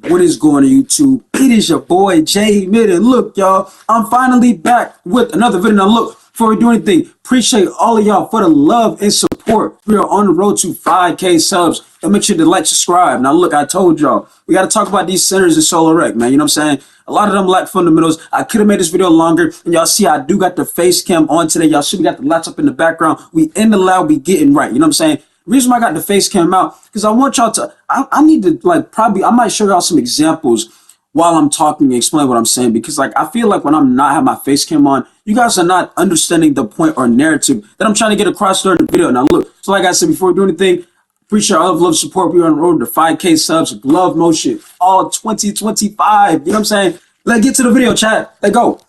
What is going on YouTube? It is your boy Jay Mid, and look, y'all, I'm finally back with another video. Now look, before we do anything, appreciate all of y'all for the love and support. We are on the road to 5K subs, and make sure to like, subscribe. Now look, I told y'all, we got to talk about these centers in solo rec, man. You know what I'm saying? A lot of them lack fundamentals. I could have made this video longer, and y'all see I do got the face cam on today. Y'all see we got the lights up in the background. We in the lab, we getting right. You know what I'm saying? The reason why I got the face cam out, because I want y'all to, I need to, like, probably, I might show y'all some examples while I'm talking and explain what I'm saying, because, like, I feel like when I'm not have my face cam on, you guys are not understanding the point or narrative that I'm trying to get across during the video. Now, look, so like I said, before we do anything, appreciate all the love support. We're on the road to 5K subs, glove motion, all 2025. You know what I'm saying? Let's get to the video, chat. Let's go.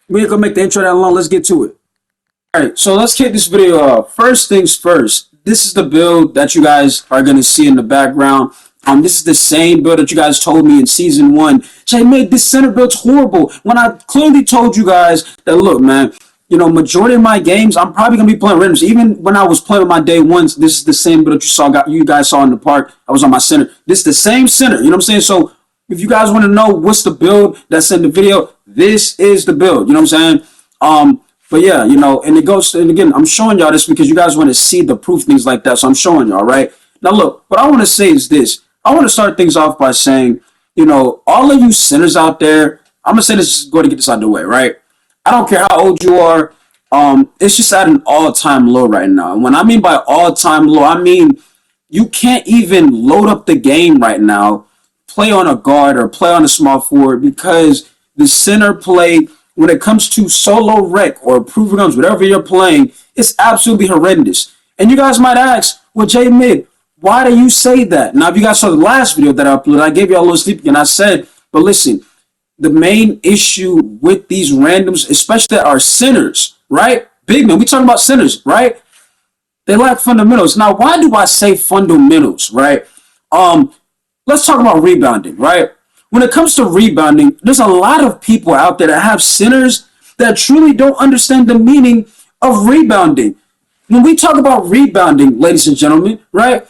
We ain't gonna make the intro that long. Let's get to it. All right, so let's kick this video off. First things first. This is the build that you guys are going to see in the background. This is the same build that you guys told me in season 1. Jay made this center build's horrible. When I clearly told you guys that, look, man, you know, majority of my games, I'm probably going to be playing randoms. Even when I was playing with my day ones, this is the same build that you guys saw in the park. I was on my center. This is the same center. You know what I'm saying? So if you guys want to know what's the build that's in the video, this is the build. You know what I'm saying? But yeah, you know, and it goes, and again, I'm showing y'all this because you guys want to see the proof, things like that. So I'm showing y'all, right? Now, look, what I want to say is this. I want to start things off by saying, you know, all of you sinners out there, I'm going to say this, go to get this out of the way, right? I don't care how old you are. It's just at an all-time low right now. And when I mean by all-time low, I mean you can't even load up the game right now, play on a guard or play on a small forward, because the center play, when it comes to solo rec or proof guns, whatever you're playing, it's absolutely horrendous. And you guys might ask, well, Jay Mid, why do you say that? Now, if you guys saw the last video that I uploaded, I gave you all a little sleep and I said, but listen, the main issue with these randoms, especially that are centers, right? Big man, we talking about centers, right? They lack fundamentals. Now, why do I say fundamentals, right? Let's talk about rebounding, right? When it comes to rebounding, there's a lot of people out there that have centers that truly don't understand the meaning of rebounding. When we talk about rebounding, ladies and gentlemen, right,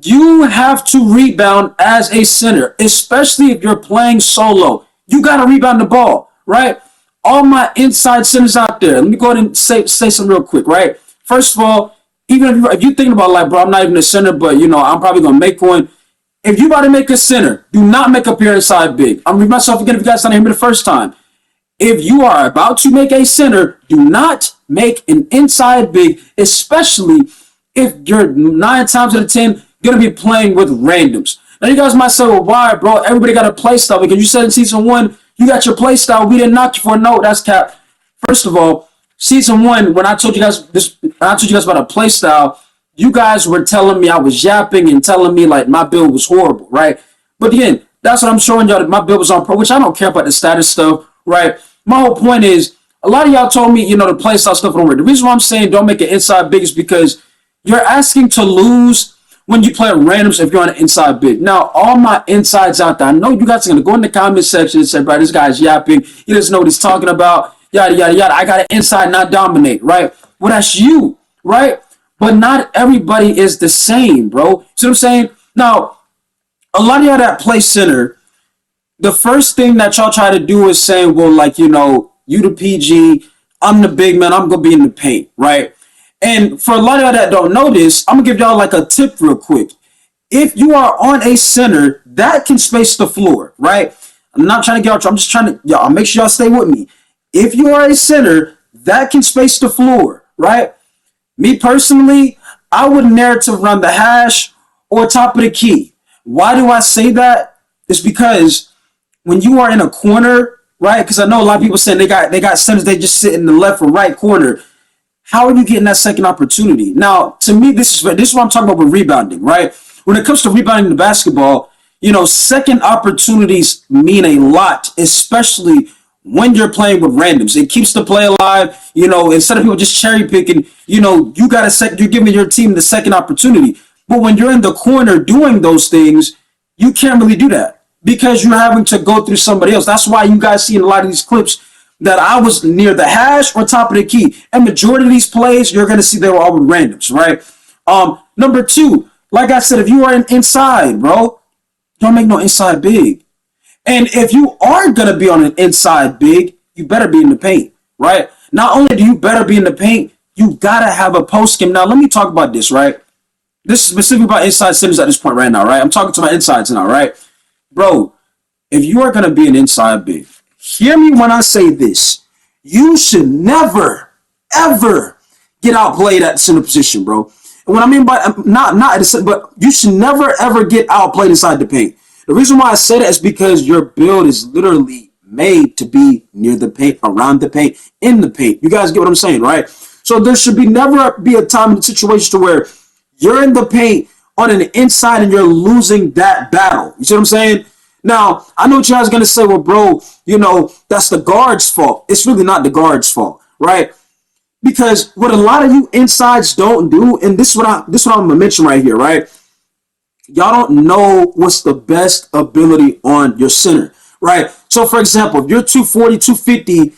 you have to rebound as a center, especially if you're playing solo. You got to rebound the ball, right? All my inside centers out there, let me go ahead and say something real quick, right? First of all, even if you're thinking about, like, bro, I'm not even a center, but, you know, I'm probably going to make one. If you about to make a center, do not make up your inside big. I'm going to read myself again if you guys didn't hear me the first time. If you are about to make a center, do not make an inside big, especially if you're 9 times out of 10 going to be playing with randoms. Now, you guys might say, well, why, bro? Everybody got a play style, because you said in season 1, you got your play style. We didn't knock you for a no. That's cap. First of all, season 1, when I told you guys this, I told you guys about a play style, you guys were telling me I was yapping and telling me, like, my build was horrible, right? But again, that's what I'm showing y'all, that my build was on pro, which I don't care about the status stuff, right? My whole point is, a lot of y'all told me, you know, the playstyle stuff don't work. The reason why I'm saying don't make it inside big is because you're asking to lose when you play randoms if you're on an inside big. Now, all my insides out there, I know you guys are going to go in the comment section and say, bro, this guy's yapping. He doesn't know what he's talking about, yada, yada, yada. I got an inside, not dominate, right? Well, that's you, right? But not everybody is the same, bro. See what I'm saying? Now, a lot of y'all that play center, the first thing that y'all try to do is saying, well, like, you know, you the PG, I'm the big man, I'm going to be in the paint, right? And for a lot of y'all that don't know this, I'm going to give y'all like a tip real quick. If you are on a center, that can space the floor, right? I'm not trying to get out, I'm just trying to, y'all, make sure y'all stay with me. If you are a center, that can space the floor, right? Me personally, I would narrative run the hash or top of the key. Why do I say that? It's because when you are in a corner, right? Because I know a lot of people saying they got centers, they just sit in the left or right corner. How are you getting that second opportunity? Now, to me, this is what I'm talking about with rebounding, right? When it comes to rebounding the basketball, you know, second opportunities mean a lot, especially when you're playing with randoms. It keeps the play alive. You know, instead of people just cherry picking, you know, you're giving your team the second opportunity. But when you're in the corner doing those things, you can't really do that because you're having to go through somebody else. That's why you guys see in a lot of these clips that I was near the hash or top of the key. And majority of these plays, you're going to see they were all with randoms, right? Number 2, like I said, if you are inside, bro, Don't make no inside big. And if you are gonna be on an inside big, you better be in the paint, right? Not only do you better be in the paint, you gotta have a post game. Now let me talk about this, right? This is specifically about inside centers at this point right now, right? I'm talking to my insides now, right? Bro, if you are gonna be an inside big, hear me when I say this. You should never, ever get outplayed at the center position, bro. And what I mean by not at the center, but you should never ever get outplayed inside the paint. The reason why I say that is because your build is literally made to be near the paint, around the paint, in the paint. You guys get what I'm saying, right? So there should be never be a time in the situation to where you're in the paint on an inside and you're losing that battle. You see what I'm saying? Now, I know what you guys are going to say, well, bro, that's the guard's fault. It's really not the guard's fault, right? Because what a lot of you insides don't do, and this is what I'm going to mention right here, right? Y'all don't know what's the best ability on your center, right? So, for example, if you're 240, 250,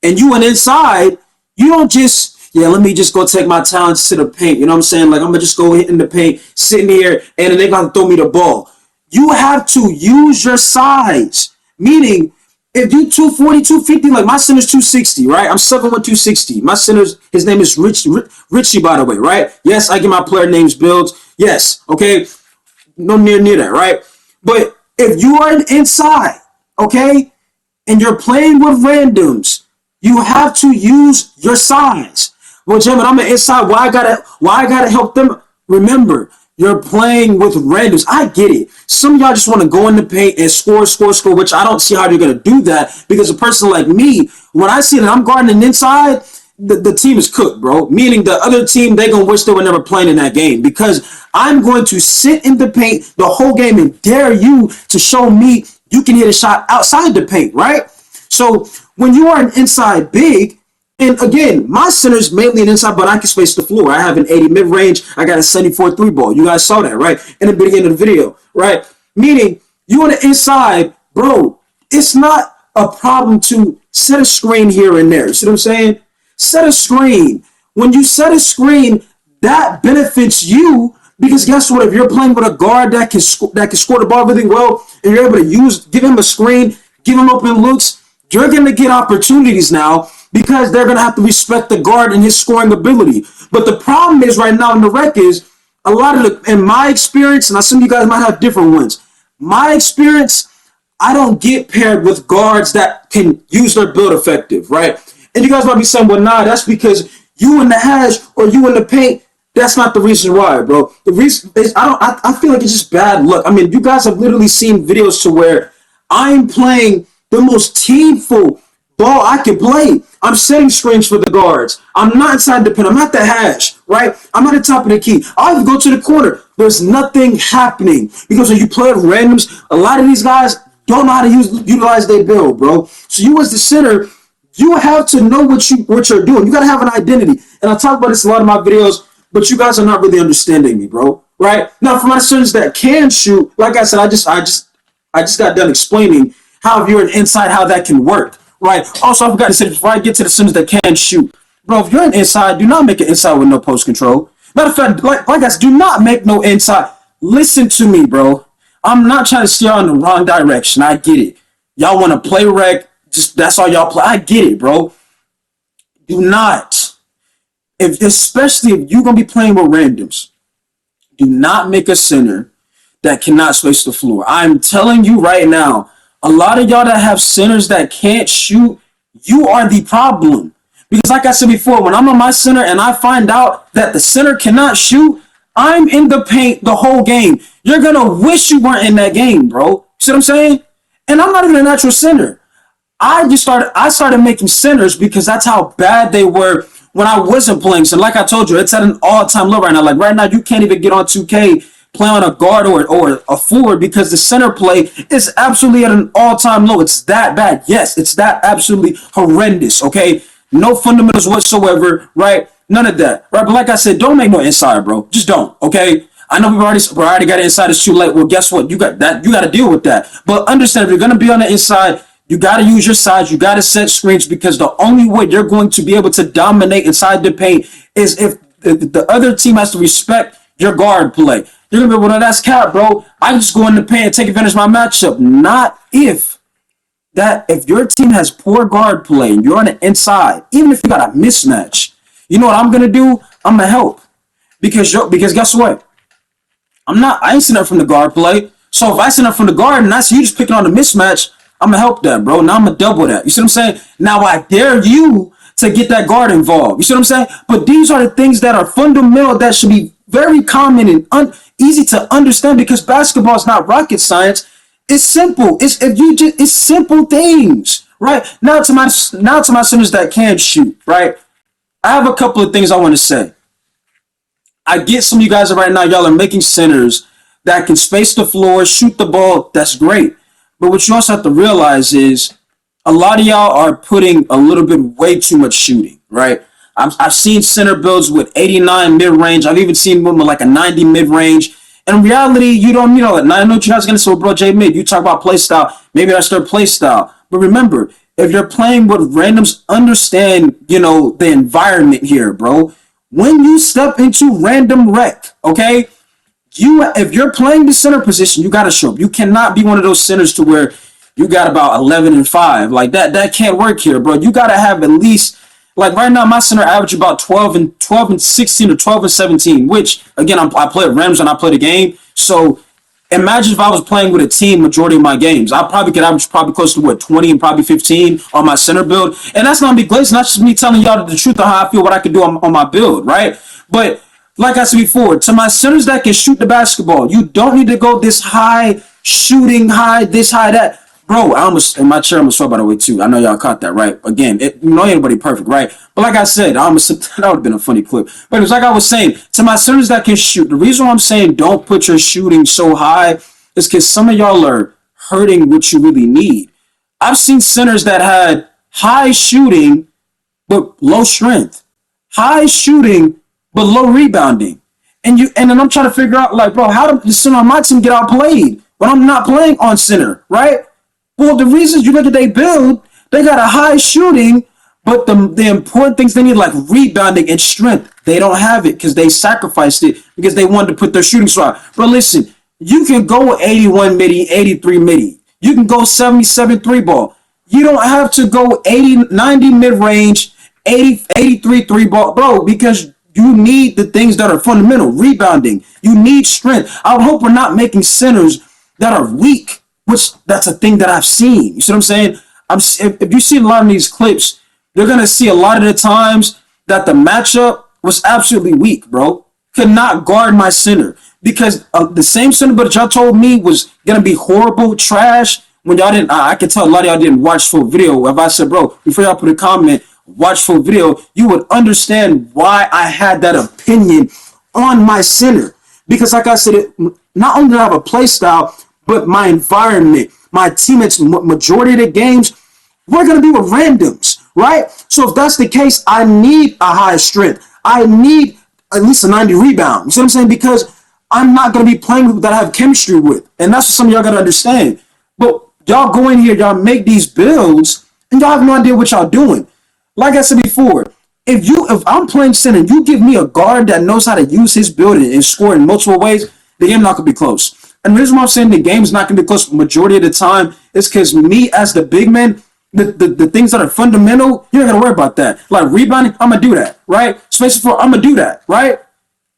and you an inside, you don't just, let me just go take my talents to the paint. You know what I'm saying? Like, I'm going to just go hit in the paint, sitting here, and then they're going to throw me the ball. You have to use your size, meaning if you 240, 250, like my center's 260, right? I'm 7'1", 260. My center's, his name is Richie, by the way, right? Yes, I get my player names builds. Yes, okay? No near that, right? But if you are an inside, okay, and you're playing with randoms, you have to use your size. Well, gentlemen, I'm an inside. Why I gotta help them? Remember, you're playing with randoms. I get it. Some of y'all just want to go in the paint and score, which I don't see how you're going to do that, because a person like me, when I see that I'm guarding an inside, the team is cooked, bro. Meaning the other team, they're going to wish they were never playing in that game, because I'm going to sit in the paint the whole game and dare you to show me you can hit a shot outside the paint, right? So when you are an inside big, and again, my center is mainly an inside, but I can space the floor. I have an 80 mid-range. I got a 74 3-ball. You guys saw that, right? In the beginning of the video, right? Meaning, you on the inside, bro, it's not a problem to set a screen here and there. You see what I'm saying? Set a screen. When you set a screen, that benefits you, because guess what? If you're playing with a guard that can score the ball really well, and you're able to give him a screen, give him open looks, you're going to get opportunities now, because they're going to have to respect the guard and his scoring ability. But the problem is right now in the rec is, a lot of in my experience, and some of you guys might have different ones, my experience, I don't get paired with guards that can use their build effective, right? And you guys might be saying, well, nah, that's because you in the hash or you in the paint. That's not the reason why, bro. The reason is I feel like it's just bad luck. I mean, you guys have literally seen videos to where I'm playing the most teamful ball I can play. I'm setting screens for the guards. I'm not inside the pin. I'm at the hash, right? I'm at the top of the key. I'll even go to the corner. There's nothing happening, because when you play with randoms, a lot of these guys don't know how to utilize their build, bro. So you as the center, you have to know what you're doing. You got to have an identity. And I talk about this in a lot of my videos, but you guys are not really understanding me, bro. Right? Now, for my centers that can shoot, like I said, I just got done explaining how, if you're an inside, how that can work. Right. Also, I forgot to say, before I get to the centers that can shoot, bro, if you're an inside, do not make an inside with no post control. Matter of fact, like I said, do not make no inside. Listen to me, bro. I'm not trying to steer in the wrong direction. I get it. Y'all want to play rec. Just that's all y'all play. I get it, bro. Do not. Especially if you're gonna be playing with randoms, do not make a center that cannot space the floor. I'm telling you right now. A lot of y'all that have centers that can't shoot, you are the problem. Because like I said before, when I'm on my center and I find out that the center cannot shoot, I'm in the paint the whole game. You're going to wish you weren't in that game, bro. See what I'm saying? And I'm not even a natural center. I started making centers because that's how bad they were when I wasn't playing. So like I told you, it's at an all-time low right now. Like right now, you can't even get on 2K, play on a guard or a forward, because the center play is absolutely at an all-time low. It's that bad. Yes, it's that absolutely horrendous, okay? No fundamentals whatsoever, right? None of that, right? But like I said, don't make no inside, bro. Just don't, okay? I know we already got inside. It's too late. Well, guess what? You got that. You got to deal with that. But understand, if you're going to be on the inside, you got to use your size. You got to set screens, because the only way you're going to be able to dominate inside the paint is if the other team has to respect your guard play. You're gonna be, well, that's cap, bro. I just go in the paint and take advantage of my matchup. Not if your team has poor guard play and you're on the inside, even if you got a mismatch, you know what I'm gonna do? I'm gonna help because guess what? I ain't sitting up from the guard play. So if I sit up from the guard and I see you just picking on the mismatch, I'm gonna help that, bro. Now I'm gonna double that. You see what I'm saying? Now I dare you to get that guard involved. You see what I'm saying? But these are the things that are fundamental that should be very common and easy to understand because basketball is not rocket science. It's simple. It's simple things, right? Now to my centers that can shoot, right? I have a couple of things I want to say. I get some of you guys right now, y'all are making centers that can space the floor, shoot the ball. That's great. But what you also have to realize is a lot of y'all are putting a little bit way too much shooting, right? I've seen center builds with 89 mid-range. I've even seen one with like a 90 mid-range. And in reality, you don't need all that. Now, I know what you guys are going to say, well, bro, J Mid, you talk about play style. Maybe that's their play style. But remember, if you're playing with randoms, understand, the environment here, bro. When you step into random rec, okay, if you're playing the center position, you got to show up. You cannot be one of those centers to where you got about 11 and 5. Like that can't work here, bro. You got to have at least, like right now, my center average about 12 and 16 or 12 and 17, which again, I play at Rams and I play the game. So imagine if I was playing with a team majority of my games. I probably could average probably close to 20 and probably 15 on my center build. And that's not me glazing. That's just me telling y'all the truth of how I feel, what I can do on my build, right? But like I said before, to my centers that can shoot the basketball, you don't need to go this high, shooting high, this high, that. Bro, in my chair almost fell by the way too. I know y'all caught that, right? Again, anybody perfect, right? But like I said, that would have been a funny clip. But it was like I was saying, to my centers that can shoot, the reason why I'm saying don't put your shooting so high is because some of y'all are hurting what you really need. I've seen centers that had high shooting but low strength, high shooting but low rebounding, and then I'm trying to figure out, like, bro, how did the center on my team get outplayed when I'm not playing on center, right? Well, the reasons you look at they build, they got a high shooting, but the important things they need, like rebounding and strength, they don't have it because they sacrificed it because they wanted to put their shooting shot. But listen, you can go 81 midi, 83 midi. You can go 77 3 ball. You don't have to go 80, 90 mid-range, 83 3 ball, bro, because you need the things that are fundamental. Rebounding. You need strength. I would hope we're not making centers that are weak, which that's a thing that I've seen. You see what I'm saying? If you see a lot of these clips, you're going to see a lot of the times that the matchup was absolutely weak, bro. Could not guard my center because the same center that y'all told me was going to be horrible, trash, when y'all didn't, I can tell a lot of y'all didn't watch full video. If I said, bro, before y'all put a comment, watch full video, you would understand why I had that opinion on my center. Because like I said, not only do I have a play style, but my environment, my teammates, majority of the games, we're going to be with randoms, right? So if that's the case, I need a high strength. I need at least a 90 rebound. You see what I'm saying? Because I'm not going to be playing with people that I have chemistry with. And that's what some of y'all got to understand. But y'all go in here, y'all make these builds, and y'all have no idea what y'all doing. Like I said before, if I'm playing center, you give me a guard that knows how to use his build and score in multiple ways, the game not going to be close. And the reason why I'm saying the game's not going to be close majority of the time is because me as the big man, the things that are fundamental, you're not going to worry about that. Like rebounding, I'm going to do that, right? Space for, I'm going to do that, right?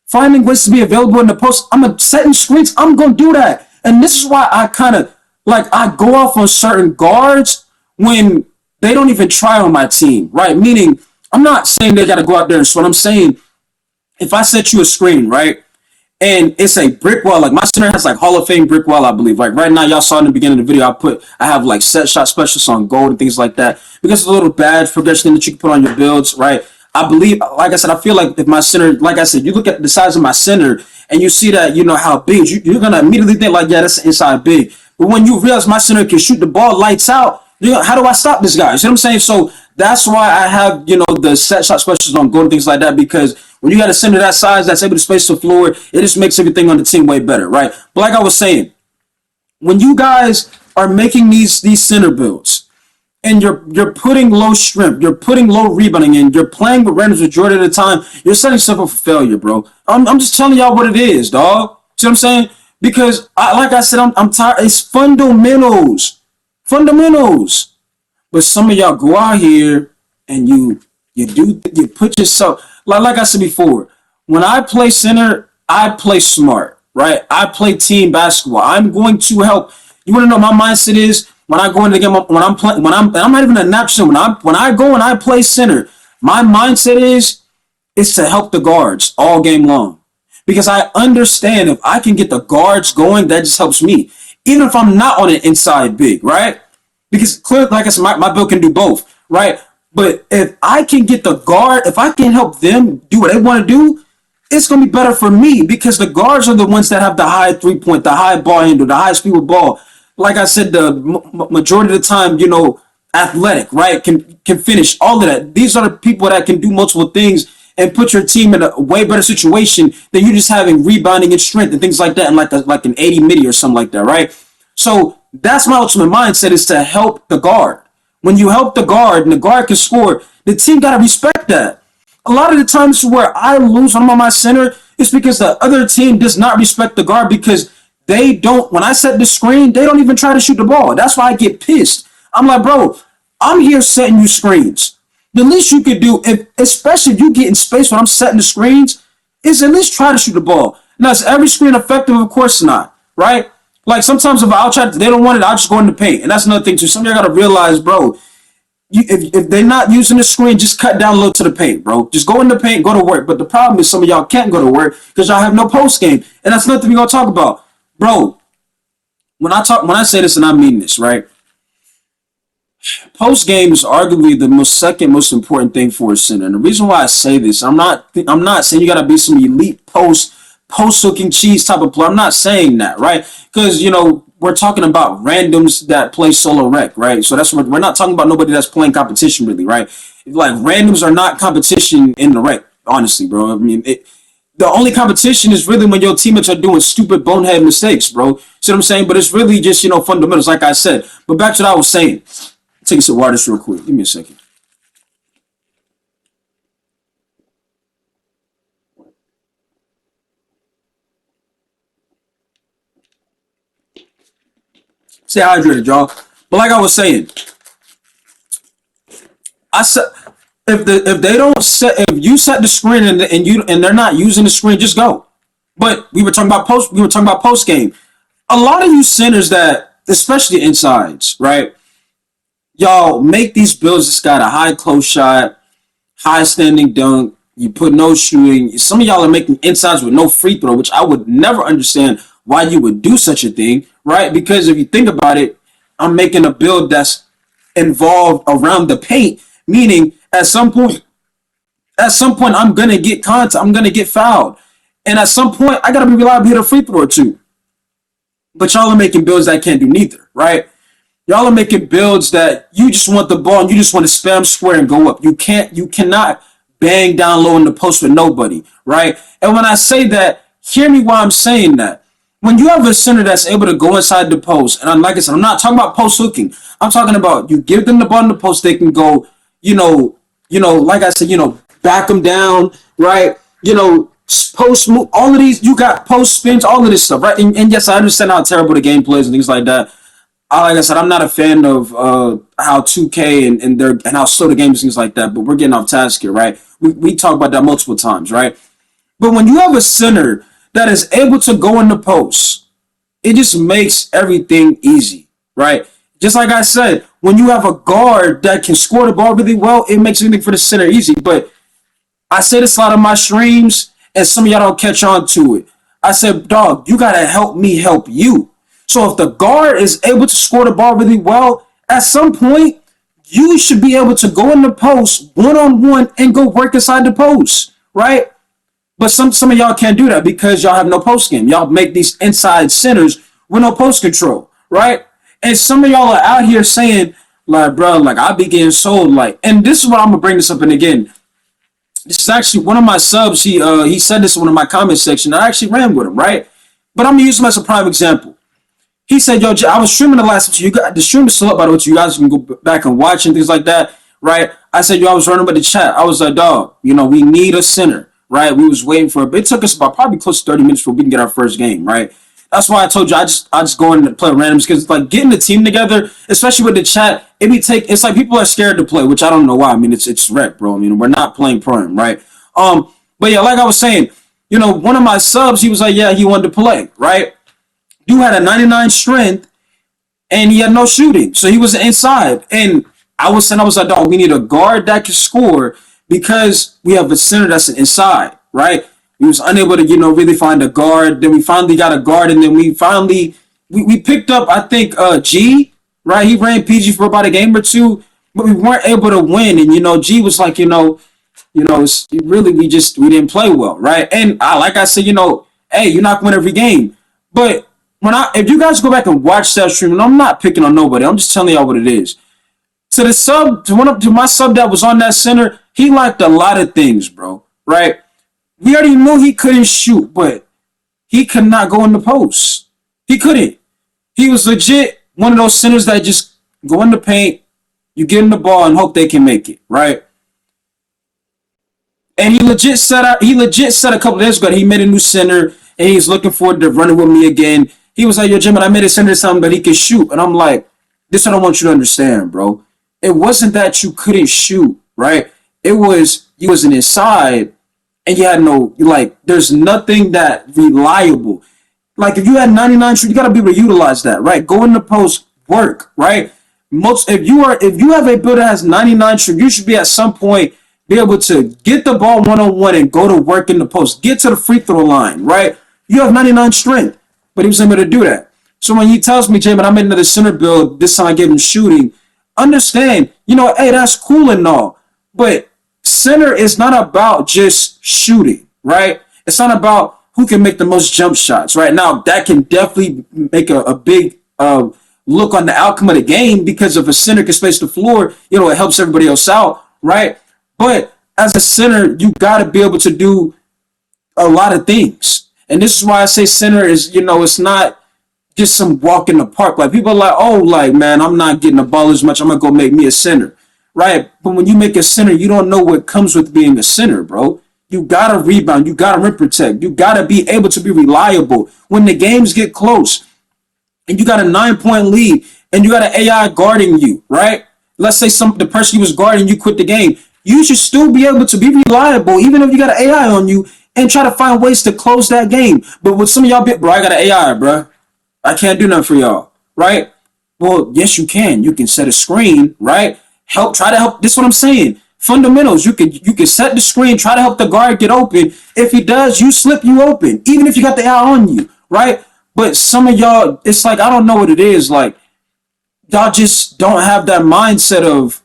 Finding ways to be available in the post, I'm going to setting screens, I'm going to do that. And this is why I kind of, I go off on certain guards when they don't even try on my team, right? Meaning, I'm not saying they got to go out there and sweat. I'm saying if I set you a screen, right? And it's a brick wall, like my center has like Hall of Fame brick wall, I believe. Like right now, y'all saw in the beginning of the video, I have like set shot specialists on gold and things like that. Because it's a little badge progression that you can put on your builds, right? I believe, like I said, I feel like if my center, like I said, you look at the size of my center and you see that, how big, you're going to immediately think like, yeah, that's inside big. But when you realize my center can shoot the ball lights out, how do I stop this guy? You see what I'm saying? So that's why I have, the set shot specialists on gold and things like that, because when you got a center that size that's able to space the floor, it just makes everything on the team way better, right? But like I was saying, when you guys are making these center builds and you're putting low strength, you're putting low rebounding in, you're playing with randoms majority of the time, you're setting yourself up for failure, bro. I'm just telling y'all what it is, dog. See what I'm saying? Because like I said, I'm tired. It's fundamentals, fundamentals. But some of y'all go out here and you put yourself like I said before. When I play center, I play smart, right? I play team basketball. I'm going to help. You want to know my mindset is when I go into the game when I'm playing when I'm not even a natural when I go and I play center. My mindset is to help the guards all game long because I understand if I can get the guards going, that just helps me. Even if I'm not on an inside big, right? Because clearly, like I said, my build can do both, right? But if I can get the guard, if I can help them do what they want to do, it's going to be better for me because the guards are the ones that have the high 3 point, the high ball handle, the high speed with ball. Like I said, the majority of the time, athletic, right? Can finish all of that. These are the people that can do multiple things and put your team in a way better situation than you just having rebounding and strength and things like that, and like an 80 midi or something like that, right? So that's my ultimate mindset is to help the guard. When you help the guard and the guard can score, the team gotta respect that. A lot of the times where I lose when I'm on my center is because the other team does not respect the guard because they don't. When I set the screen, they don't even try to shoot the ball. That's why I get pissed. I'm like, bro, I'm here setting you screens. The least you could do, especially if you get in space when I'm setting the screens, is at least try to shoot the ball. Now, is every screen effective? Of course not, right? Like sometimes if I'll try, they don't want it, I'll just go in the paint. And that's another thing too. Some of y'all gotta realize, bro, if they're not using the screen, just cut down a little to the paint, bro. Just go in the paint, go to work. But the problem is some of y'all can't go to work because y'all have no post game. And that's nothing we're gonna talk about. Bro, when I say this and I mean this, right? Post game is arguably the second most important thing for a center. And the reason why I say this, I'm not saying you gotta be some elite post hooking cheese type of player. I'm not saying that, right? Because we're talking about randoms that play solo rec, right? So that's what we're not talking about nobody that's playing competition really, right? Like randoms are not competition in the rec, honestly, bro. I mean, the only competition is really when your teammates are doing stupid bonehead mistakes, bro. See what I'm saying? But it's really just fundamentals, like I said. But back to what I was saying. Take a sip of water real quick. Give me a second. Stay hydrated, y'all. But like I was saying, I said if they don't set if you set the screen and they're not using the screen, just go. But we were talking about post game. A lot of you centers that, especially insides, right? Y'all make these builds that's got a high close shot, high standing dunk. You put no shooting. Some of y'all are making insides with no free throw, which I would never understand why you would do such a thing, right? Because if you think about it, I'm making a build that's involved around the paint, meaning at some point I'm gonna get contact, I'm gonna get fouled. And at some point I gotta be reliable to hit a free throw or two. But y'all are making builds that can't do neither, right? Y'all are making builds that you just want the ball and you just want to spam square and go up. You cannot bang down low in the post with nobody, right? And when I say that, hear me why I'm saying that. When you have a center that's able to go inside the post, and like I said, I'm not talking about post hooking. I'm talking about you give them the ball in the post, they can go, like I said, back them down, right? Post move, all of these, you got post spins, all of this stuff, right? And yes, I understand how terrible the game plays and things like that. Like I said, I'm not a fan of how 2K and how slow the game is, things like that. But we're getting off task here, right? We talk about that multiple times, right? But when you have a center that is able to go in the post, it just makes everything easy, right? Just like I said, when you have a guard that can score the ball really well, it makes everything for the center easy. But I say this a lot of my streams, and some of y'all don't catch on to it. I said, dog, you gotta help me help you. So if the guard is able to score the ball really well, at some point, you should be able to go in the post one-on-one and go work inside the post, right? But some of y'all can't do that because y'all have no post game. Y'all make these inside centers with no post control, right? And some of y'all are out here saying, like, bro, like, I be getting sold, like, and this is what I'm gonna bring this up in again. This is actually one of my subs. He said this in one of my comment section. I actually ran with him, right? But I'm gonna use him as a prime example. He said, yo, I was streaming the last time. You got the stream is still up, by the way. You guys can go back and watch and things like that, right? I said, yo, I was running with the chat. I was like, dog, we need a center. right? We was waiting for it, but it took us about probably close to 30 minutes before we can get our first game, right? That's why I told you I just go in and play randoms because like getting the team together, especially with the chat, it's like people are scared to play, which I don't know why. I mean, it's rec, bro. I mean, we're not playing prime, right? But yeah, like I was saying, one of my subs, he was like, yeah, he wanted to play, right? You had a 99 strength and he had no shooting. So he was inside. And I was like, dog, we need a guard that can score because we have a center that's inside, right? We was unable to, really find a guard. Then we finally got a guard, and then we picked up, I think, G, right? He ran PG for about a game or two, but we weren't able to win. And G was like, it's really we didn't play well, right? And like I said, hey, you're not going to win every game, but if you guys go back and watch that stream, and I'm not picking on nobody, I'm just telling y'all what it is. To the sub, to my sub that was on that center, he liked a lot of things, bro. Right? We already knew he couldn't shoot, but he could not go in the post. He couldn't. He was legit one of those centers that just go in the paint, you get him the ball and hope they can make it, right? And he legit said a couple of days ago that he made a new center and he's looking forward to running with me again. He was like, yo, Jim, I made a center something, but he can shoot. And I'm like, this I don't want you to understand, bro. It wasn't that you couldn't shoot, right? It was you was an inside and you had no, like, there's nothing that reliable. Like, if you had 99 shoot, you got to be able to utilize that, right? Go in the post, work, right? If you have a build that has 99 shoot, you should be at some point be able to get the ball one-on-one and go to work in the post. Get to the free throw line, right? You have 99 strength, but he was able to do that. So when he tells me, Jamin, I made another center build, this time I gave him shooting, understand, hey, that's cool and all, but center is not about just shooting, right? It's not about who can make the most jump shots, right? Now, that can definitely make a big look on the outcome of the game because if a center can space the floor, it helps everybody else out, right? But as a center, you got to be able to do a lot of things. And this is why I say center is, it's not just some walk in the park. Like, people are like, oh, like, man, I'm not getting the ball as much. I'm going to go make me a center, right? But when you make a center, you don't know what comes with being a center, bro. You got to rebound. You got to rim protect. You got to be able to be reliable. When the games get close and you got a 9-point lead and you got an AI guarding you, right? Let's say the person you was guarding, you quit the game. You should still be able to be reliable, even if you got an AI on you, and try to find ways to close that game. But with some of y'all, bro, I got an AI, bro. I can't do nothing for y'all, right? Well, yes, you can. You can set a screen, right? Try to help. This is what I'm saying. Fundamentals. You can set the screen, try to help the guard get open. If he does, you slip, you open, even if you got the AI on you, right? But some of y'all, it's like, I don't know what it is. Like, y'all just don't have that mindset of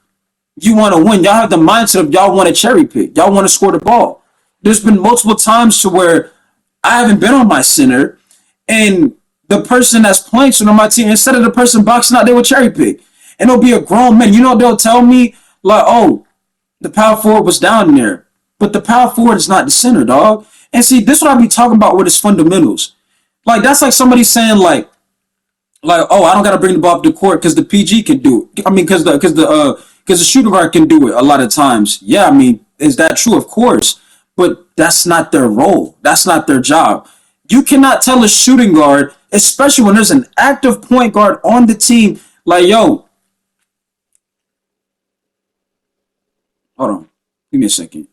you want to win. Y'all have the mindset of y'all want to cherry pick. Y'all want to score the ball. There's been multiple times to where I haven't been on my center, and the person that's playing center on my team, instead of the person boxing out, they would cherry pick. And it'll be a grown man. They'll tell me, like, oh, the power forward was down there. But the power forward is not the center, dog. And see, this is what I be talking about with his fundamentals. Like, that's like somebody saying, like, oh, I don't gotta bring the ball up the court because the PG can do it. I mean, because the shooting guard can do it a lot of times. Yeah, I mean, is that true? Of course. But that's not their role. That's not their job. You cannot tell a shooting guard, especially when there's an active point guard on the team, like, yo, hold on, give me a second.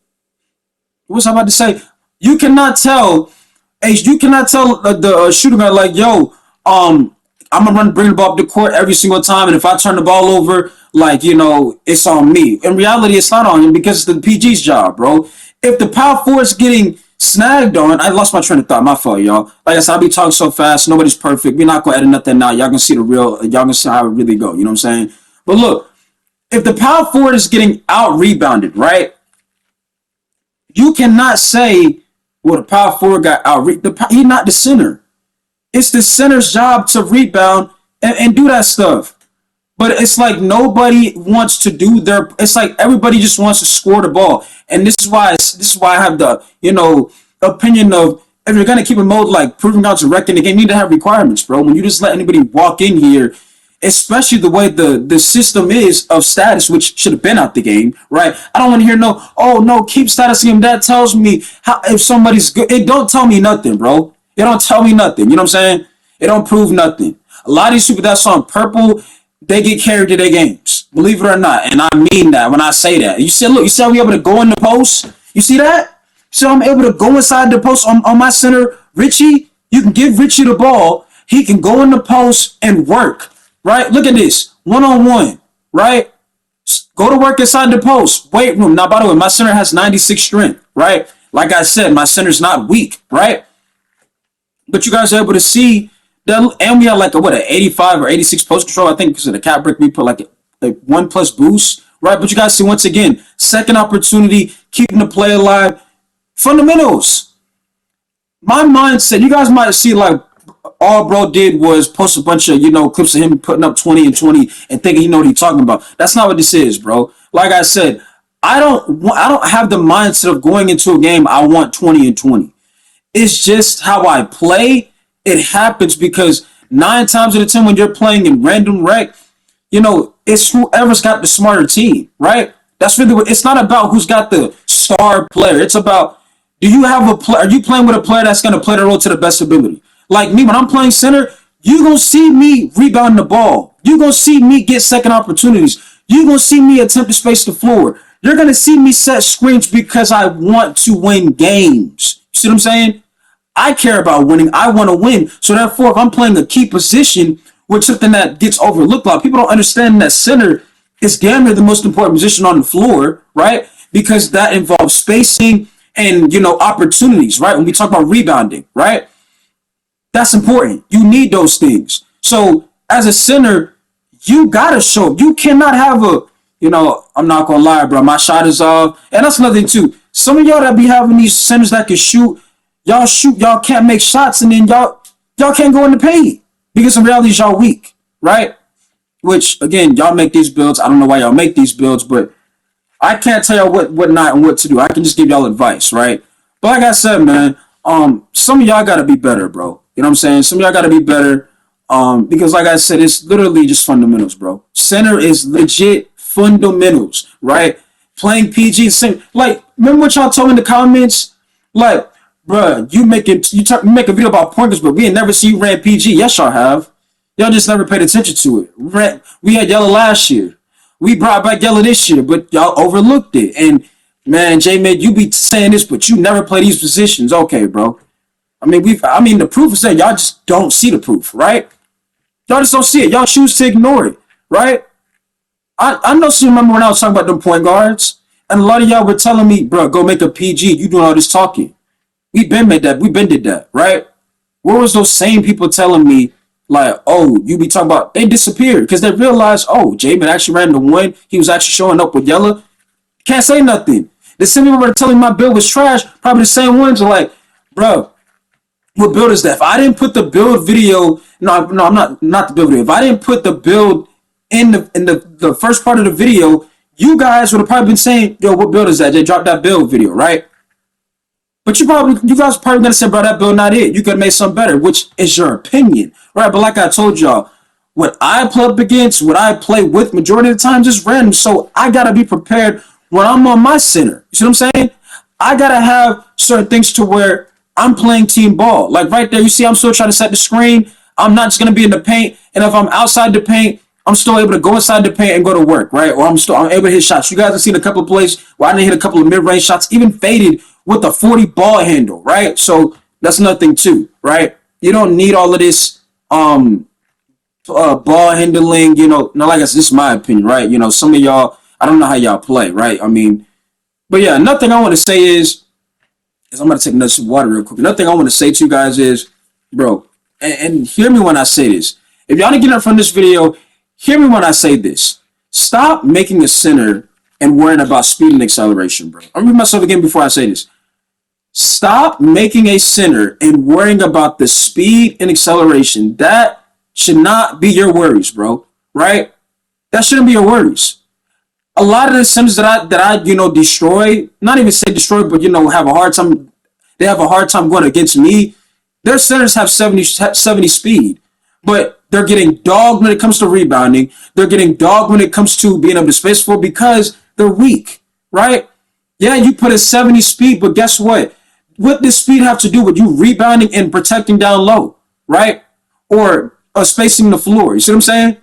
What was I about to say? You cannot tell the shooting guard, like, yo, I'm gonna bring the ball up the court every single time, and if I turn the ball over, like, it's on me. In reality, it's not on him because it's the PG's job, bro. If the power forward's getting snagged on, I lost my train of thought. My fault, y'all. Like I said, I be talking so fast. Nobody's perfect. We're not gonna edit nothing out. Y'all can see y'all can see how it really go. You know what I'm saying? But look, if the power forward is getting out rebounded, right? You cannot say, well, the power forward got out. He's not the center. It's the center's job to rebound and do that stuff. But it's like nobody wants to do it's like everybody just wants to score the ball. And this is why I have the, opinion of, if you're gonna keep a mode like proving out to wrecking the game, you need to have requirements, bro. When you just let anybody walk in here especially the way the system is of status, which should have been out the game, right? I don't want to hear no, oh no, keep status him. That tells me how if somebody's good. It don't tell me nothing, bro. It don't tell me nothing. You know what I'm saying? It don't prove nothing. A lot of these people that's on purple, they get carried to their games. Believe it or not. And I mean that when I say that. You see, look, you see how we able to go in the post? You see that? So I'm able to go inside the post on my center, Richie. You can give Richie the ball. He can go in the post and work. Right? Look at this. One-on-one. Right? Go to work inside the post. Weight room. Now, by the way, my center has 96 strength. Right? Like I said, my center's not weak. Right? But you guys are able to see that, and we have like an 85 or 86 post control. I think because of the cat brick, we put like a 1+ boost, right? But you guys see once again, second opportunity, keeping the play alive, fundamentals. My mindset, you guys might see like all bro did was post a bunch of clips of him putting up 20 and 20 and thinking what he's talking about. That's not what this is, bro. Like I said, I don't have the mindset of going into a game I want 20 and 20. It's just how I play. It happens because 9 times out of 10 when you're playing in random rec, it's whoever's got the smarter team, right? That's really what it's not about who's got the star player. It's about, do you have a player? Are you playing with a player that's going to play the role to the best ability? Like me, when I'm playing center, you're going to see me rebound the ball. You're going to see me get second opportunities. You're going to see me attempt to space the floor. You're going to see me set screens because I want to win games. You see what I'm saying? I care about winning. I want to win. So therefore, if I'm playing a key position, which is something that gets overlooked, a lot of people don't understand that center is damn near the most important position on the floor, right? Because that involves spacing and, opportunities, right? When we talk about rebounding, right? That's important. You need those things. So as a center, you got to show. You cannot have I'm not going to lie, bro. My shot is off. And that's another thing, too. Some of y'all that be having these centers that can shoot, y'all can't make shots, and then y'all can't go in the paint because in reality y'all weak, right? Which again, y'all make these builds. I don't know why y'all make these builds, but I can't tell y'all what not and what to do. I can just give y'all advice, right? But like I said, man, some of y'all gotta be better, bro. You know what I'm saying? Some of y'all gotta be better, because like I said, it's literally just fundamentals, bro. Center is legit fundamentals, right? Playing PG, like remember what y'all told me in the comments, like. Bruh, you make a video about pointers, but we ain't never see you ran PG. Yes, y'all have. Y'all just never paid attention to it. We had yellow last year. We brought back yellow this year, but y'all overlooked it. And man, J-Man, you be saying this, but you never play these positions. Okay, bro. I mean, the proof is that y'all just don't see the proof, right? Y'all just don't see it. Y'all choose to ignore it, right? I know some remember when I was talking about them point guards, and a lot of y'all were telling me, bro, go make a PG. You doing all this talking. We been made that. We been did that, right? Where was those same people telling me, like, oh, you be talking about, they disappeared because they realized, oh, J-Man actually ran the one. He was actually showing up with yellow. Can't say nothing. The same people were telling me my build was trash. Probably the same ones are like, bro, what build is that? If I didn't put the build video, no, I'm not the build video. If I didn't put the build in the first part of the video, you guys would have probably been saying, yo, what build is that? They dropped that build video, right? But you guys probably gonna say, bro, that build not it. You could have made something better, which is your opinion, right? But like I told y'all, what I play up against, what I play with, majority of the time, just random. So I gotta be prepared when I'm on my center. You see what I'm saying? I gotta have certain things to where I'm playing team ball. Like right there, you see, I'm still trying to set the screen. I'm not just gonna be in the paint, and if I'm outside the paint, I'm still able to go inside the paint and go to work, right? Or I'm able to hit shots. You guys have seen a couple of plays where I didn't hit a couple of mid-range shots, even faded with a 40 ball handle, right? So that's nothing too, right? You don't need all of this ball handling, not like I said, this is my opinion, right? Some of y'all, I don't know how y'all play, right? I mean, but yeah, nothing I want to say is I'm going to take another sip of water real quick. Nothing I want to say to you guys is, bro, and hear me when I say this. If y'all didn't get it from this video, hear me when I say this. Stop making a center and worrying about speed and acceleration, bro. I'm reading myself again before I say this. Stop making a center and worrying about the speed and acceleration. That should not be your worries, bro. Right? That shouldn't be your worries. A lot of the centers that I destroy, not even say destroy, but have a hard time. They have a hard time going against me. Their centers have 70 speed. but they're getting dogged when it comes to rebounding. They're getting dogged when it comes to being able to space for because they're weak, right? Yeah, you put a 70 speed, but guess what? What does speed have to do with you rebounding and protecting down low, right? Or spacing the floor. You see what I'm saying?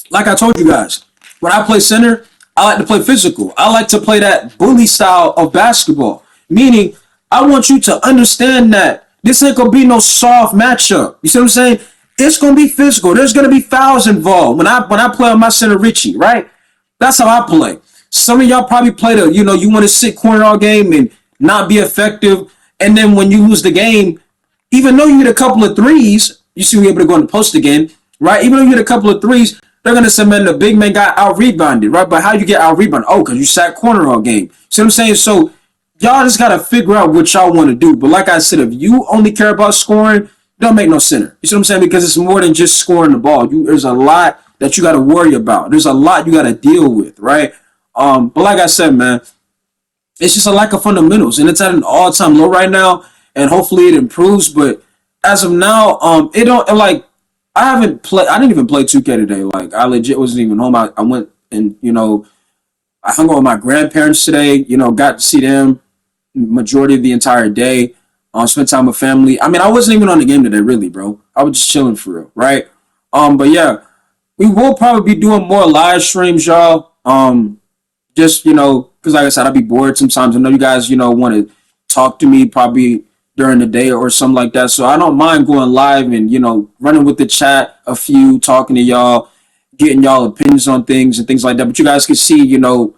Like I told you guys, when I play center, I like to play physical. I like to play that bully style of basketball. Meaning, I want you to understand that this ain't gonna be no soft matchup. You see what I'm saying? It's gonna be physical. There's gonna be fouls involved when I play on my center Richie, right? That's how I play. Some of y'all probably play the, you want to sit corner all game and not be effective. And then when you lose the game, even though you hit a couple of threes, you see we're able to go in the post again, right? Even though you hit a couple of threes, they're gonna say, man, the big man got out rebounded, right? But how you get out rebounded? Oh, because you sat corner all game. See what I'm saying? So y'all just gotta figure out what y'all want to do. But like I said, if you only care about scoring, don't make no center. You see what I'm saying? Because it's more than just scoring the ball. There's a lot that you got to worry about. There's a lot you got to deal with, right? But like I said, man, it's just a lack of fundamentals, and it's at an all-time low right now. And hopefully it improves. But as of now, it don't like I haven't played. I didn't even play 2K today. Like I legit wasn't even home. I went and I hung out with my grandparents today. Got to see them majority of the entire day. Spent time with family. I mean, I wasn't even on the game today, really, bro. I was just chilling for real, right? But yeah, we will probably be doing more live streams, y'all. Just because like I said, I'd be bored sometimes. I know you guys, want to talk to me probably during the day or something like that. So I don't mind going live and running with the chat, a few talking to y'all, getting y'all opinions on things and things like that. But you guys can see, we're doing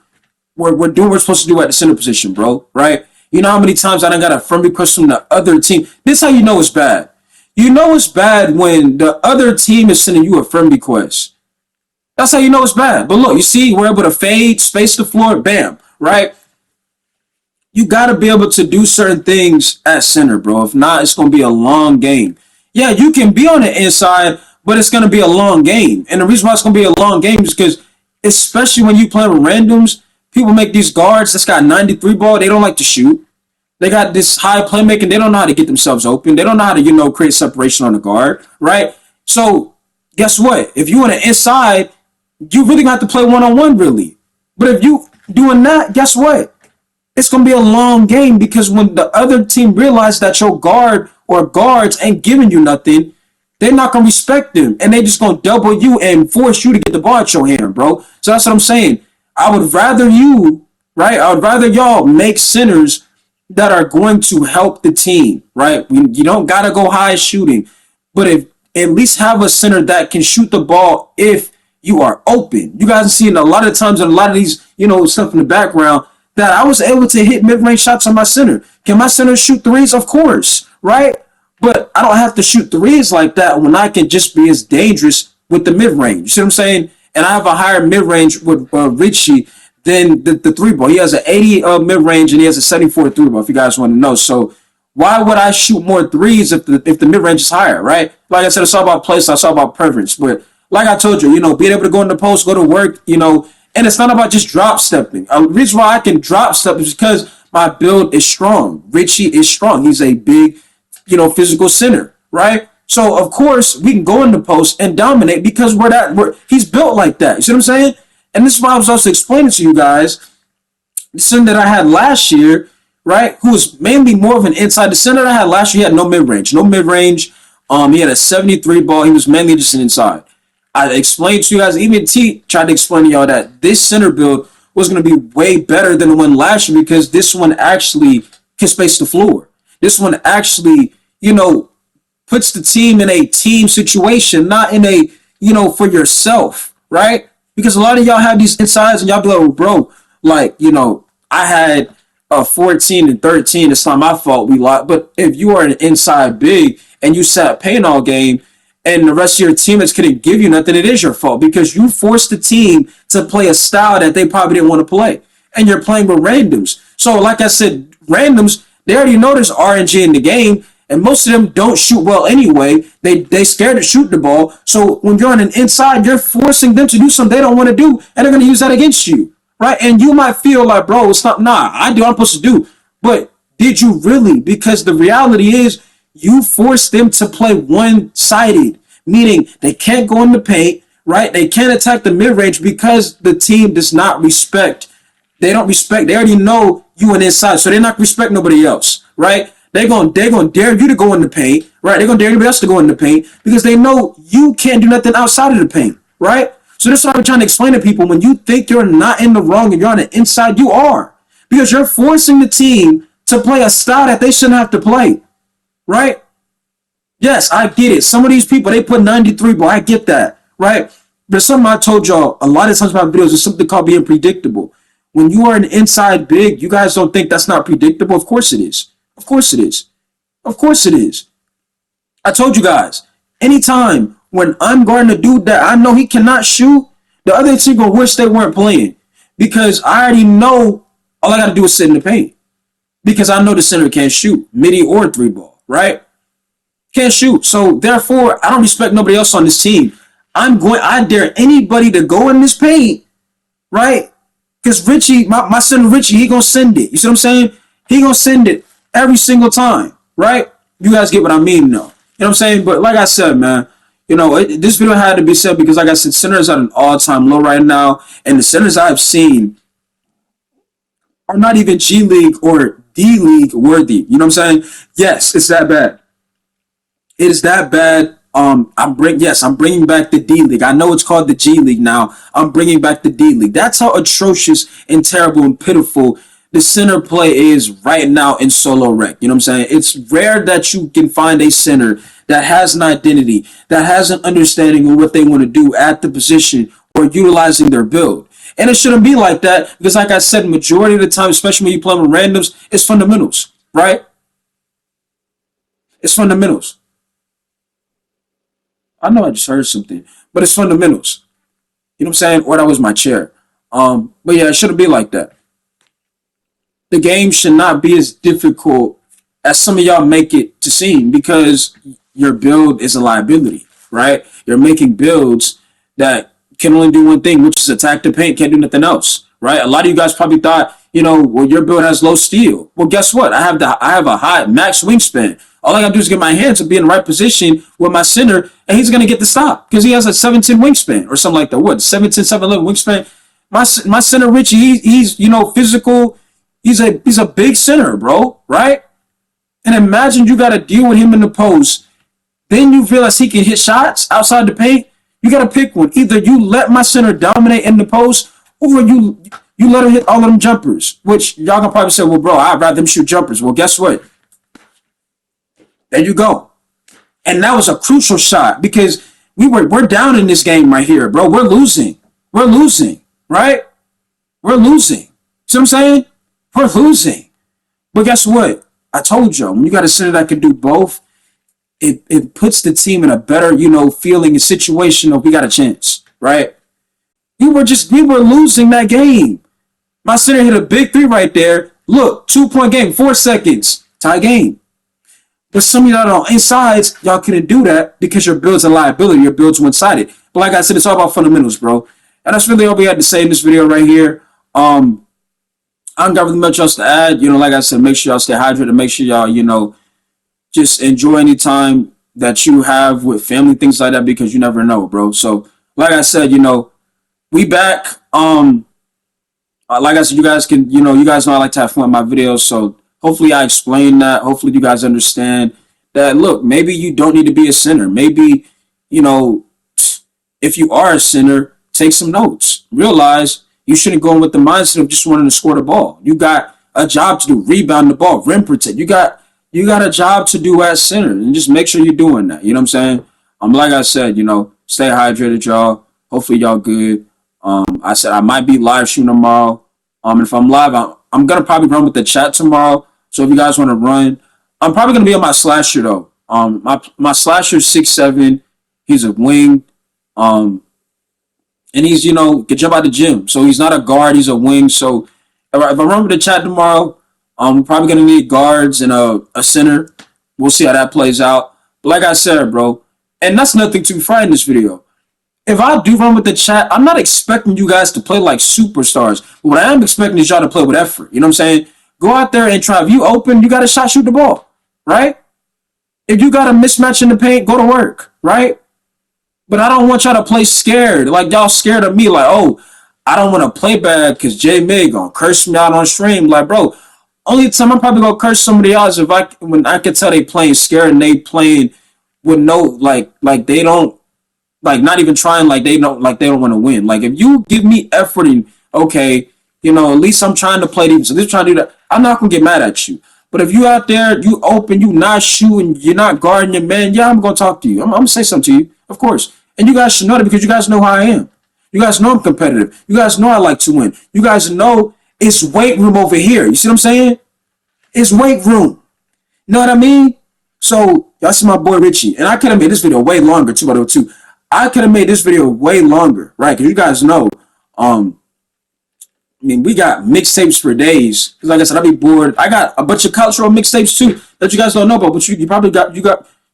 what we're supposed to do at the center position, bro. Right? You know how many times I done got a friend request from the other team? This is how you know it's bad. You know it's bad when the other team is sending you a friend request. That's how you know it's bad. But look, you see, we're able to fade, space the floor, bam, right? You got to be able to do certain things at center, bro. If not, it's going to be a long game. Yeah, you can be on the inside, but it's going to be a long game. And the reason why it's going to be a long game is because, especially when you play with randoms, people make these guards that's got 93 ball. They don't like to shoot. They got this high playmaking. They don't know how to get themselves open. They don't know how to, create separation on the guard, right? So guess what? If you on the inside, you really got to play one-on-one, really. But if you doing that, guess what? It's going to be a long game because when the other team realizes that your guard or guards ain't giving you nothing, they're not going to respect them. And they just going to double you and force you to get the ball at your hand, bro. So that's what I'm saying. I would rather you, right? I would rather y'all make centers that are going to help the team, right? You don't got to go high shooting, but if at least have a center that can shoot the ball if you are open. You guys are seeing a lot of times in a lot of these, stuff in the background that I was able to hit mid-range shots on my center. Can my center shoot threes? Of course, right? But I don't have to shoot threes like that when I can just be as dangerous with the mid-range. You see what I'm saying? And I have a higher mid-range with Richie than the three ball. He has an 80 mid-range and he has a 74 three ball, if you guys want to know. So why would I shoot more threes if the mid-range is higher, right? Like I said, it's all about place, it's all about preference. But like I told you, being able to go in the post, go to work, and it's not about just drop stepping. The reason why I can drop step is because my build is strong. Richie is strong. He's a big, physical center, right? So of course we can go in the post and dominate because he's built like that. You see what I'm saying? And this is why I was also explaining to you guys the center that I had last year, right? Who was mainly more of an inside. The center that I had last year, he had no mid-range. He had a 73 ball. He was mainly just an inside. I explained to you guys, even T tried to explain to y'all that this center build was going to be way better than the one last year because this one actually can space the floor. This one actually, puts the team in a team situation, not in a, for yourself, right? Because a lot of y'all have these insides and y'all be like, well, bro, like, I had a 14 and 13. It's not my fault we lost. But if you are an inside big and you sat paint all game, and the rest of your teammates couldn't give you nothing, it is your fault because you forced the team to play a style that they probably didn't want to play. And you're playing with randoms. So like I said, randoms, they already know there's RNG in the game, and most of them don't shoot well anyway. They scared to shoot the ball. So when you're on an inside, you're forcing them to do something they don't want to do, and they're going to use that against you, right? And you might feel like, bro, it's not, nah, I do what I'm supposed to do. But Did you really? Because the reality is you force them to play one-sided, meaning they can't go in the paint, right? They can't attack the mid-range because the team does not respect. They don't respect. They already know you and inside, so they're not respect nobody else, right? They're gonna dare you to go in the paint, right? They're gonna dare anybody else to go in the paint because they know you can't do nothing outside of the paint, right? So this is what I'm trying to explain to people. When you think you're not in the wrong and you're on the inside, you are, because you're forcing the team to play a style that they shouldn't have to play, right? Yes, I get it. Some of these people, they put 93 ball. I get that, right? But something I told y'all a lot of times about videos is something called being predictable. When you are an inside big, you guys don't think that's not predictable. Of course it is. Of course it is. Of course it is. I told you guys, anytime when I'm guarding a dude that I know he cannot shoot, the other team gonna wish they weren't playing, because I already know all I gotta do is sit in the paint, because I know the center can't shoot, midi or three ball, right? Can't shoot. So therefore, I don't respect nobody else on this team. I dare anybody to go in this paint, right? Because Richie, my son Richie, he gonna send it. You see what I'm saying? He gonna send it every single time, right? You guys get what I mean, though. You know what I'm saying? But like I said, man, this video had to be said because, like I said, center is at an all-time low right now, and the centers I've seen are not even G League or D League worthy. You know what I'm saying? Yes, it's that bad. It is that bad. I'm bringing back the D League. I know it's called the G League now. I'm bringing back the D League. That's how atrocious and terrible and pitiful the center play is right now in solo rec. You know what I'm saying? It's rare that you can find a center that has an identity, that has an understanding of what they want to do at the position or utilizing their build. And it shouldn't be like that because, like I said, majority of the time, especially when you play with randoms, it's fundamentals, right? It's fundamentals. I know I just heard something, but it's fundamentals. You know what I'm saying? Or that was my chair. But yeah, it shouldn't be like that. The game should not be as difficult as some of y'all make it to seem, because your build is a liability, right? You're making builds that can only do one thing, which is attack the paint, can't do nothing else, right? A lot of you guys probably thought, well, your build has low steal. Well, guess what? I have a high max wingspan. All I gotta do is get my hands to be in the right position with my center, and he's gonna get the stop because he has a 7'10" wingspan or something like that. What, 7'10", 7'11" wingspan? My center Richie, he's physical. He's a big center, bro, right? And imagine you got to deal with him in the post. Then you realize he can hit shots outside the paint. You got to pick one. Either you let my center dominate in the post, or you let him hit all of them jumpers, which y'all can probably say, well, bro, I'd rather them shoot jumpers. Well, guess what? There you go. And that was a crucial shot because we're down in this game right here, bro. We're losing. We're losing, right? We're losing. See what I'm saying? We're losing. But guess what? I told you, when you got a center that can do both, it puts the team in a better, feeling and situation of we got a chance, right? We were losing that game. My center hit a big three right there. Look, 2-point game, 4 seconds, tie game. But some of y'all on insides, y'all couldn't do that because your build's a liability. Your build's one-sided. But like I said, it's all about fundamentals, bro. And that's really all we had to say in this video right here. I don't got really much else to add. Like I said, make sure y'all stay hydrated. Make sure y'all, just enjoy any time that you have with family, things like that, because you never know, bro. So, like I said, we back. Like I said, you guys can, you guys know I like to have fun with my videos. So, hopefully I explain that. Hopefully you guys understand that, look, maybe you don't need to be a center. Maybe, if you are a center, take some notes. Realize you shouldn't go in with the mindset of just wanting to score the ball. You got a job to do, rebound the ball, rim protect. You got a job to do at center, and just make sure you're doing that. You know what I'm saying? Like I said, stay hydrated, y'all. Hopefully y'all good. I said I might be live streaming tomorrow. And if I'm live, I'm gonna probably run with the chat tomorrow. So if you guys want to run, I'm probably gonna be on my slasher though. My slasher is 6'7". He's a wing. And he's, can jump out the gym. So he's not a guard, he's a wing. So if I run with the chat tomorrow, we're probably going to need guards and a center. We'll see how that plays out. But like I said, bro, and that's nothing to frighten in this video. If I do run with the chat, I'm not expecting you guys to play like superstars. But what I am expecting is y'all to play with effort. You know what I'm saying? Go out there and try. If you open, you got a shot, shoot the ball, right? If you got a mismatch in the paint, go to work, right? But I don't want y'all to play scared. Like y'all scared of me. Like, oh, I don't want to play bad because J Mig gonna curse me out on stream. Like, bro, only time I'm probably gonna curse somebody else if when I can tell they playing scared and they playing with no like they don't like not even trying like they don't want to win. Like if you give me effort and okay, at least I'm trying to play these. So this trying to do that. I'm not gonna get mad at you. But if you out there, you open, you not shooting, you're not guarding your man, yeah, I'm gonna talk to you. I'm gonna say something to you, of course. And you guys should know that because you guys know how I am. You guys know I'm competitive. You guys know I like to win. You guys know it's weight room over here. You see what I'm saying? It's weight room. You know what I mean? So y'all see my boy Richie, and I could have made this video way longer too. By the way, too, I could have made this video way longer, right? Because you guys know, I mean, we got mixtapes for days. Because like I said, I be bored. I got a bunch of cultural mixtapes too that you guys don't know about, but you probably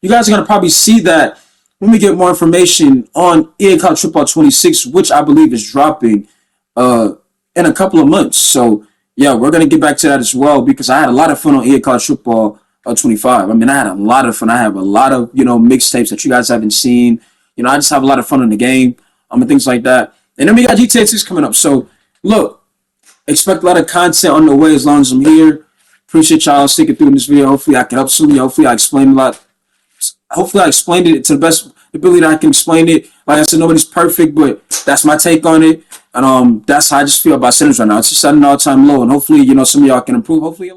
you guys are gonna probably see that when we get more information on EA College Football 26, which I believe is dropping in a couple of months. So yeah, we're gonna get back to that as well because I had a lot of fun on EA College Football 25. I mean, I had a lot of fun. I have a lot of mixtapes that you guys haven't seen. I just have a lot of fun in the game, and things like that. And then we got GTA 6 coming up. So look. Expect a lot of content on the way as long as I'm here. Appreciate y'all sticking through in this video. Hopefully I can help some of you. Hopefully I explained a lot. Hopefully I explained it to the best ability that I can explain it. Like I said, nobody's perfect, but that's my take on it. And that's how I just feel about Sinners right now. It's just at an all-time low. And hopefully, some of y'all can improve. Hopefully